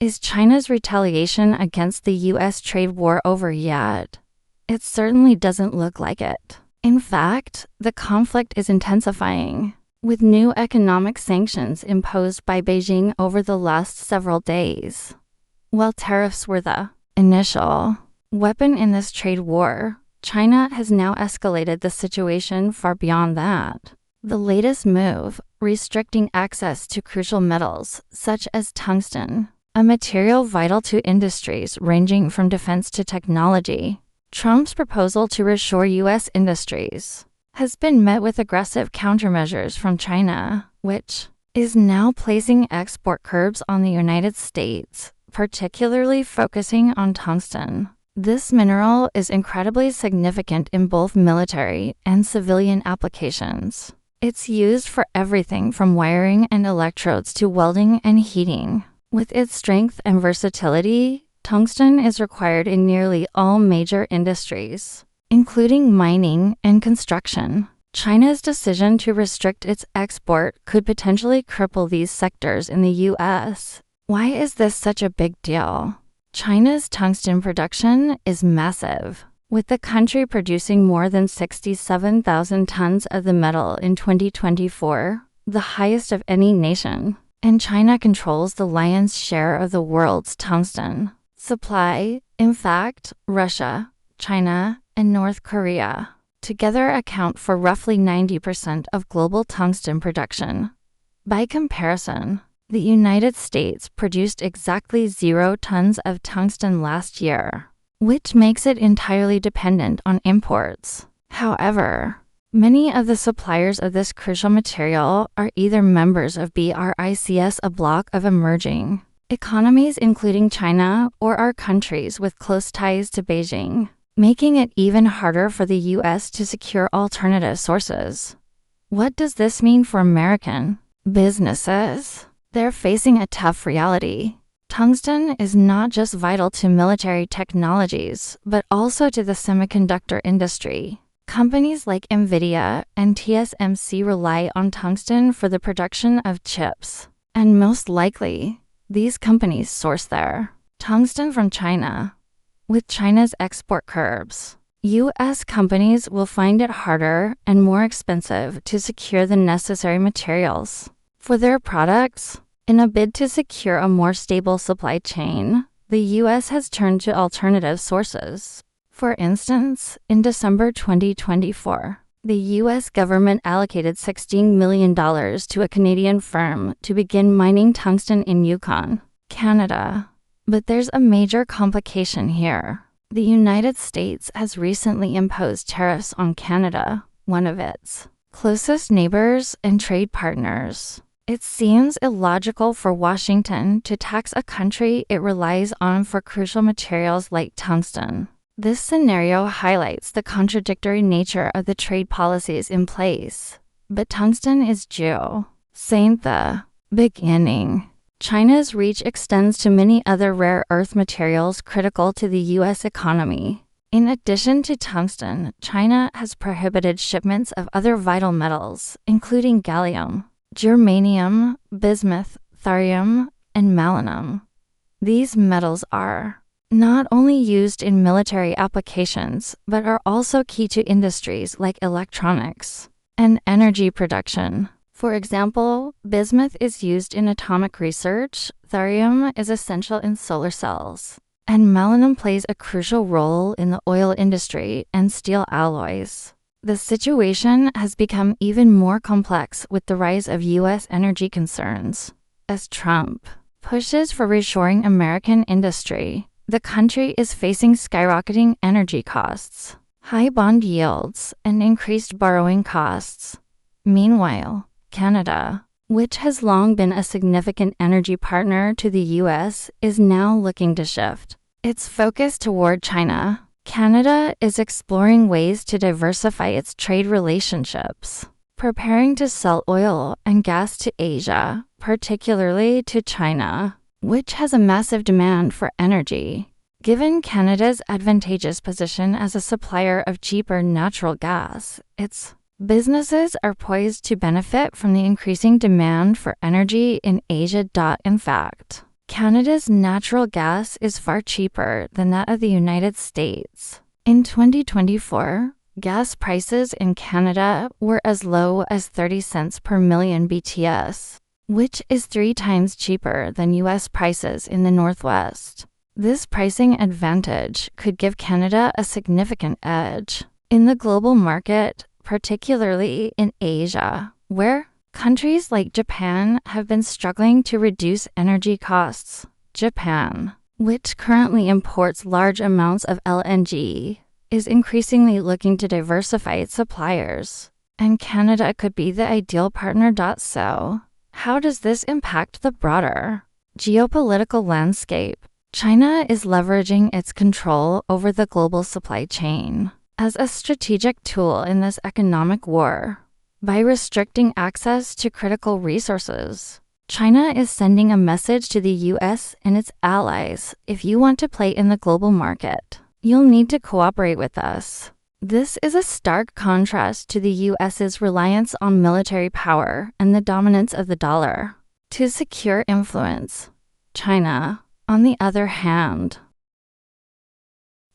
Is China's retaliation against the U.S. trade war over yet? It certainly doesn't look like it. In fact, the conflict is intensifying, with new economic sanctions imposed by Beijing over the last several days. While tariffs were the initial weapon in this trade war, China has now escalated the situation far beyond that. The latest move, restricting access to crucial metals such as tungsten, a material vital to industries ranging from defense to technology. Trump's proposal to reshore U.S. industries has been met with aggressive countermeasures from China, which is now placing export curbs on the United States, particularly focusing on tungsten. This mineral is incredibly significant in both military and civilian applications. It's used for everything from wiring and electrodes to welding and heating. With its strength and versatility, tungsten is required in nearly all major industries, including mining and construction. China's decision to restrict its export could potentially cripple these sectors in the U.S. Why is this such a big deal? China's tungsten production is massive, with the country producing more than 67,000 tons of the metal in 2024, the highest of any nation. And China controls the lion's share of the world's tungsten supply. In fact, Russia, China, and North Korea together account for roughly 90% of global tungsten production. By comparison, the United States produced exactly 0 tons of tungsten last year, which makes it entirely dependent on imports. However, many of the suppliers of this crucial material are either members of BRICS, a bloc of emerging economies including China, or are countries with close ties to Beijing, making it even harder for the U.S. to secure alternative sources. What does this mean for American businesses? They're facing a tough reality. Tungsten is not just vital to military technologies, but also to the semiconductor industry. Companies like NVIDIA and TSMC rely on tungsten for the production of chips, and most likely, these companies source their tungsten from China. With China's export curbs, U.S. companies will find it harder and more expensive to secure the necessary materials for their products. In a bid to secure a more stable supply chain, the U.S. has turned to alternative sources. For instance, in December 2024, the U.S. government allocated $16 million to a Canadian firm to begin mining tungsten in Yukon, Canada. But there's a major complication here. The United States has recently imposed tariffs on Canada, one of its closest neighbors and trade partners. It seems illogical for Washington to tax a country it relies on for crucial materials like tungsten. This scenario highlights the contradictory nature of the trade policies in place. But tungsten is just the beginning. China's reach extends to many other rare earth materials critical to the U.S. economy. In addition to tungsten, China has prohibited shipments of other vital metals, including gallium, germanium, bismuth, thorium, and molybdenum. These metals are not only used in military applications, but are also key to industries like electronics and energy production. For example, bismuth is used in atomic research, thorium is essential in solar cells, and molybdenum plays a crucial role in the oil industry and steel alloys. The situation has become even more complex with the rise of U.S. energy concerns. As Trump pushes for reshoring American industry, the country is facing skyrocketing energy costs, high bond yields, and increased borrowing costs. Meanwhile, Canada, which has long been a significant energy partner to the U.S., is now looking to shift its focus toward China. Canada is exploring ways to diversify its trade relationships, preparing to sell oil and gas to Asia, particularly to China, which has a massive demand for energy. Given Canada's advantageous position as a supplier of cheaper natural gas, its businesses are poised to benefit from the increasing demand for energy in Asia. In fact, Canada's natural gas is far cheaper than that of the United States. In 2024, gas prices in Canada were as low as 30 cents per million BTS, which is 3 times cheaper than US prices in the Northwest. This pricing advantage could give Canada a significant edge in the global market, particularly in Asia, where countries like Japan have been struggling to reduce energy costs. Japan, which currently imports large amounts of LNG, is increasingly looking to diversify its suppliers, and Canada could be the ideal partner. So, how does this impact the broader geopolitical landscape? China is leveraging its control over the global supply chain as a strategic tool in this economic war. By restricting access to critical resources, China is sending a message to the US and its allies: if you want to play in the global market, you'll need to cooperate with us. This is a stark contrast to the US's reliance on military power and the dominance of the dollar to secure influence. China, on the other hand,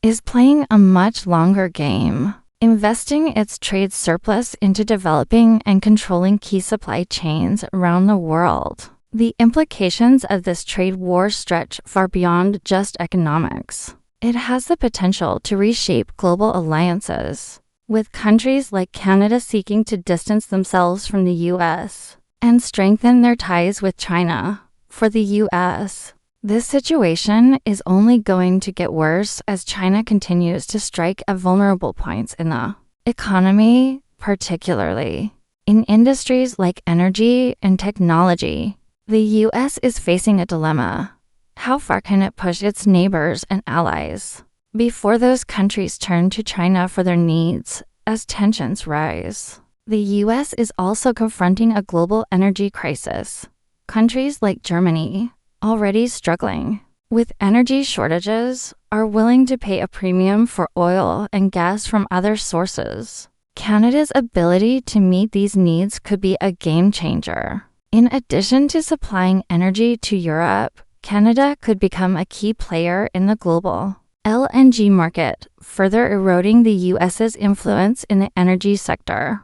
is playing a much longer game, investing its trade surplus into developing and controlling key supply chains around the world. The implications of this trade war stretch far beyond just economics. It has the potential to reshape global alliances, with countries like Canada seeking to distance themselves from the US and strengthen their ties with China. For the US, this situation is only going to get worse as China continues to strike at vulnerable points in the economy, particularly in industries like energy and technology. The US is facing a dilemma. How far can it push its neighbors and allies before those countries turn to China for their needs as tensions rise? The US is also confronting a global energy crisis. Countries like Germany, already struggling with energy shortages, are willing to pay a premium for oil and gas from other sources. Canada's ability to meet these needs could be a game changer. In addition to supplying energy to Europe, Canada could become a key player in the global LNG market, further eroding the US's influence in the energy sector.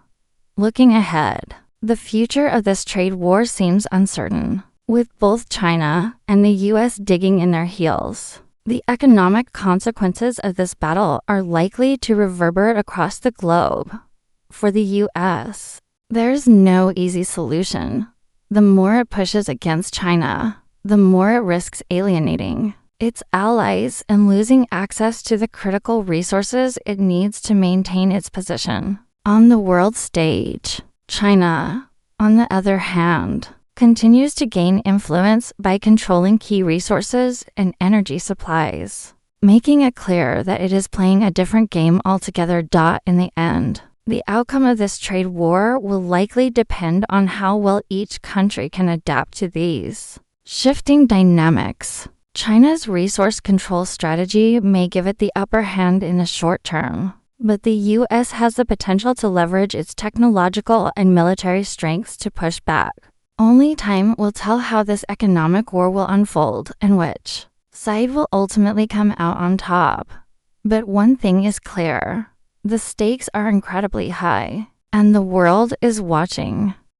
Looking ahead, the future of this trade war seems uncertain. With both China and the US digging in their heels, the economic consequences of this battle are likely to reverberate across the globe. For the US, there's no easy solution. The more it pushes against China, the more it risks alienating its allies and losing access to the critical resources it needs to maintain its position on the world stage. China, on the other hand, continues to gain influence by controlling key resources and energy supplies, making it clear that it is playing a different game altogether. In the end, the outcome of this trade war will likely depend on how well each country can adapt to these shifting dynamics. China's resource control strategy may give it the upper hand in the short term, but the US has the potential to leverage its technological and military strengths to push back. Only time will tell how this economic war will unfold and which side will ultimately come out on top. But one thing is clear: the stakes are incredibly high, and the world is watching.